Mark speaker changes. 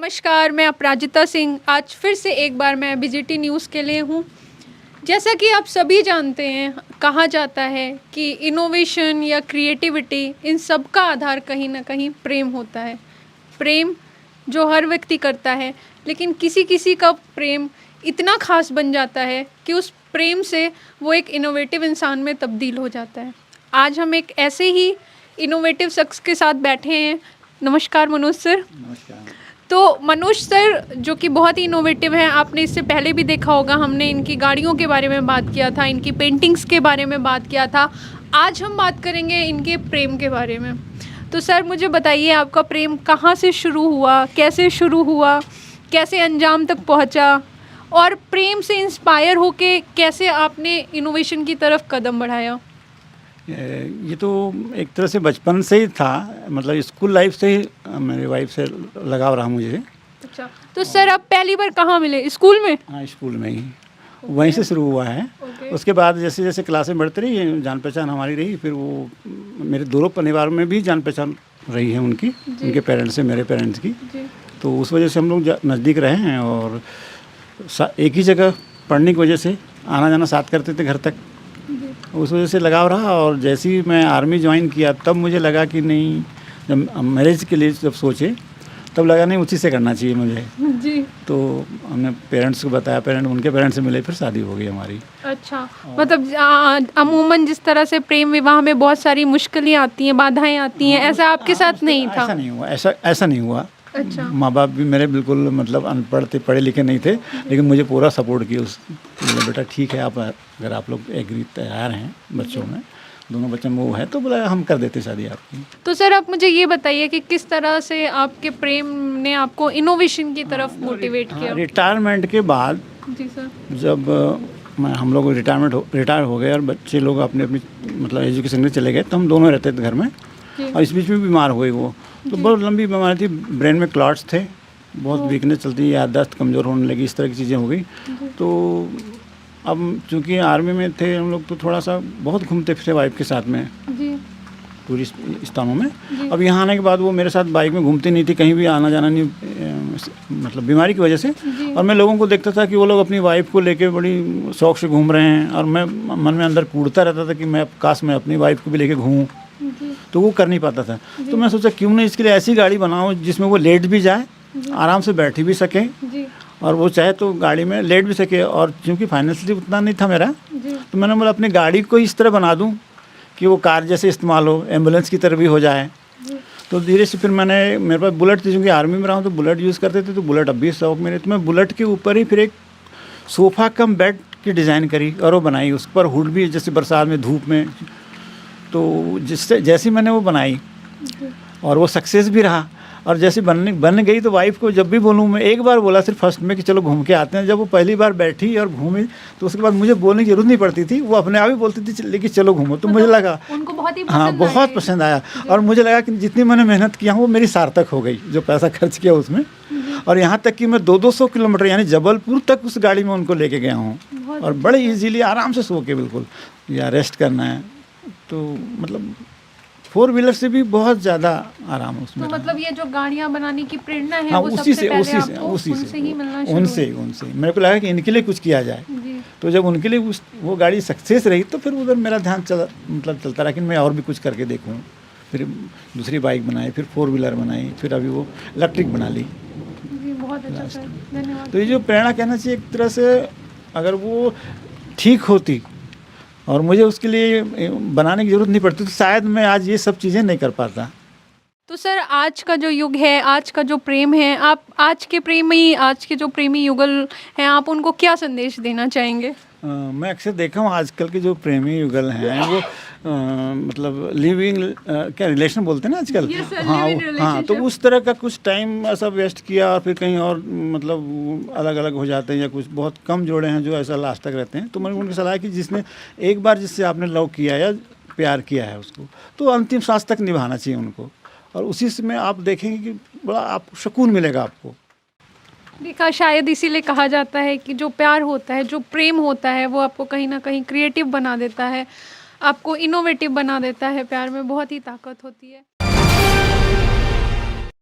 Speaker 1: नमस्कार, मैं अपराजिता सिंह। आज फिर से एक बार मैं बीजीटी न्यूज़ के लिए हूँ। जैसा कि आप सभी जानते हैं, कहा जाता है कि इनोवेशन या क्रिएटिविटी इन सब का आधार कहीं ना कहीं प्रेम होता है। प्रेम जो हर व्यक्ति करता है, लेकिन किसी किसी का प्रेम इतना खास बन जाता है कि उस प्रेम से वो एक इनोवेटिव इंसान में तब्दील हो जाता है। आज हम एक ऐसे ही इनोवेटिव शख्स के साथ बैठे हैं। नमस्कार मनोज सर।
Speaker 2: नमस्कार।
Speaker 1: तो मनोज सर जो कि बहुत ही इनोवेटिव हैं, आपने इससे पहले भी देखा होगा, हमने इनकी गाड़ियों के बारे में बात किया था, इनकी पेंटिंग्स के बारे में बात किया था। आज हम बात करेंगे इनके प्रेम के बारे में। तो सर मुझे बताइए, आपका प्रेम कहाँ से शुरू हुआ, कैसे शुरू हुआ, कैसे अंजाम तक पहुँचा, और प्रेम से इंस्पायर होके कैसे आपने इनोवेशन की तरफ कदम बढ़ाया?
Speaker 2: ये तो एक तरह से बचपन से ही था, मतलब स्कूल लाइफ से ही मेरी वाइफ से लगाव रहा मुझे।
Speaker 1: अच्छा, तो सर आप पहली बार कहाँ मिले? स्कूल में?
Speaker 2: हाँ, स्कूल में ही। वहीं से शुरू हुआ है। उसके बाद जैसे जैसे क्लासें बढ़ती रही, जान पहचान हमारी रही, फिर वो मेरे दोनों परिवार में भी जान पहचान रही है उनकी, उनके पेरेंट्स से मेरे पेरेंट्स की। तो उस वजह से हम लोग नज़दीक रहे हैं और एक ही जगह पढ़ने की वजह से आना जाना साथ करते थे घर तक। उस वजह से लगाव रहा। और जैसे ही मैं आर्मी ज्वाइन किया तब मुझे लगा कि नहीं, जब मैरिज के लिए जब सोचे तब लगा नहीं उसी से करना चाहिए मुझे
Speaker 1: जी।
Speaker 2: तो हमने पेरेंट्स को बताया, उनके पेरेंट्स से मिले, फिर शादी हो गई हमारी।
Speaker 1: अच्छा, मतलब अमूमन जिस तरह से प्रेम विवाह में बहुत सारी मुश्किलें आती हैं, बाधाएं आती हैं, ऐसा आपके साथ नहीं था?
Speaker 2: ऐसा नहीं हुआ, ऐसा नहीं हुआ।
Speaker 1: अच्छा।
Speaker 2: माँ बाप भी मेरे बिल्कुल मतलब अनपढ़ थे, पढ़े लिखे नहीं थे, लेकिन मुझे पूरा सपोर्ट किया। बोला बेटा ठीक है, आप अगर आप लोग एग्री तैयार हैं, बच्चों में दोनों बच्चों में वो है तो बोला हम कर देते शादी आपकी।
Speaker 1: तो सर आप मुझे ये बताइए कि किस तरह से आपके प्रेम ने आपको इनोवेशन की तरफ मोटिवेट किया?
Speaker 2: रिटायरमेंट के बाद
Speaker 1: जी सर।
Speaker 2: जब हम लोग रिटायर हो गए और बच्चे लोग अपने अपनी मतलब एजुकेशन में चले गए, तो हम दोनों रहते थे घर में। और इस बीच में बीमार हो गई वो, तो बहुत लंबी बीमारी थी, ब्रेन में क्लॉट्स थे, बहुत वीकनेस चलती, याददाश्त कमज़ोर होने लगी, इस तरह की चीज़ें हो गई। तो अब चूँकि आर्मी में थे हम लोग, तो थोड़ा सा बहुत घूमते फिरे वाइफ के साथ में टूरिस्ट स्थानों में। अब यहाँ आने के बाद वो मेरे साथ बाइक में घूमती नहीं थी, कहीं भी आना जाना नहीं, मतलब बीमारी की वजह से। और मैं लोगों को देखता था कि वो लोग अपनी वाइफ को लेके बड़ी शौक से घूम रहे हैं, और मैं मन में अंदर कूदता रहता था कि मैं काश मैं अपनी वाइफ को भी लेके घूमूं, तो वो कर नहीं पाता था। तो मैं सोचा क्यों नहीं इसके लिए ऐसी गाड़ी बनाऊं जिसमें वो लेट भी जाए, आराम से बैठी भी सके, और वो चाहे तो गाड़ी में लेट भी सके। और क्योंकि फाइनेंशियली उतना नहीं था मेरा, तो मैंने बोला अपनी गाड़ी को इस तरह बना दूं कि वो कार जैसे इस्तेमाल हो, एम्बुलेंस की तरह भी हो जाए। तो धीरे से फिर मेरे पास बुलेट थी, क्योंकि आर्मी में रहा हूँ तो बुलेट यूज़ करते थे, तो बुलेट अब भी शौक मेरे, तो मैं बुलेट के ऊपर ही फिर एक सोफ़ा कम बेड की डिज़ाइन करी और वो बनाई। उस पर हुड भी, जैसे बरसात में धूप में, तो जिससे जैसी मैंने वो बनाई और वो सक्सेस भी रहा। और जैसे बन गई तो वाइफ को जब भी बोलूँ, मैं एक बार बोला सिर्फ फर्स्ट में कि चलो घूम के आते हैं, जब वो पहली बार बैठी और घूमी तो उसके बाद मुझे बोलने की जरूरत नहीं पड़ती थी, वो अपने आप ही बोलती थी लेकिन चलो घूमो। तो मुझे लगा
Speaker 1: उनको बहुत ही
Speaker 2: हाँ, बहुत पसंद आया। और मुझे लगा कि जितनी मैंने मेहनत किया वो मेरी सार्थक हो गई, जो पैसा खर्च किया उसमें। और यहाँ तक कि मैं 200 किलोमीटर यानी जबलपुर तक उस गाड़ी में उनको लेके गया हूँ, और बड़े ईजीली आराम से सो के, बिल्कुल, या रेस्ट करना है तो मतलब 4 व्हीलर से भी बहुत ज़्यादा आराम है उसमें।
Speaker 1: तो मतलब ये जो गाड़ियाँ बनाने की प्रेरणा है,
Speaker 2: हाँ,
Speaker 1: वो
Speaker 2: उसी से
Speaker 1: ही मिलना शुरू
Speaker 2: उनसे मेरे को लगा कि इनके लिए कुछ किया जाए। तो जब उनके लिए वो गाड़ी सक्सेस रही तो फिर उधर मेरा ध्यान चलता रहा कि मैं और भी कुछ करके देखूँ। फिर दूसरी बाइक बनाई, फिर 4 व्हीलर बनाई, फिर अभी वो इलेक्ट्रिक बना ली।
Speaker 1: बहुत अच्छा सर, धन्यवाद।
Speaker 2: तो ये जो प्रेरणा कहना चाहिए एक तरह से, अगर वो ठीक होती और मुझे उसके लिए बनाने की ज़रूरत नहीं पड़ती, तो शायद मैं आज ये सब चीज़ें नहीं कर पाता।
Speaker 1: तो सर आज का जो युग है, आज का जो प्रेम है, आप आज के जो प्रेमी युगल हैं, आप उनको क्या संदेश देना चाहेंगे?
Speaker 2: मैं अक्सर देखा हूँ आजकल के जो प्रेमी युगल हैं वो मतलब लिविंग क्या रिलेशन बोलते हैं ना आजकल।
Speaker 1: Yes, sir,
Speaker 2: हाँ,
Speaker 1: live-in
Speaker 2: हाँ, तो उस तरह का कुछ टाइम ऐसा वेस्ट किया और फिर कहीं और मतलब अलग अलग हो जाते हैं, या कुछ बहुत कम जोड़े हैं जो ऐसा लास्ट तक रहते हैं। तो मैंने उनकी सलाह की जिसने एक बार जिससे आपने लव किया या प्यार किया है उसको, तो अंतिम सांस तक निभाना चाहिए उनको, और उसी से में आप देखेंगे कि बड़ा आपको सुकून मिलेगा आपको।
Speaker 1: देखा, शायद इसीलिए कहा जाता है कि जो प्यार होता है, जो प्रेम होता है, वो आपको कहीं ना कहीं क्रिएटिव बना देता है, आपको इनोवेटिव बना देता है। प्यार में बहुत ही ताकत होती है।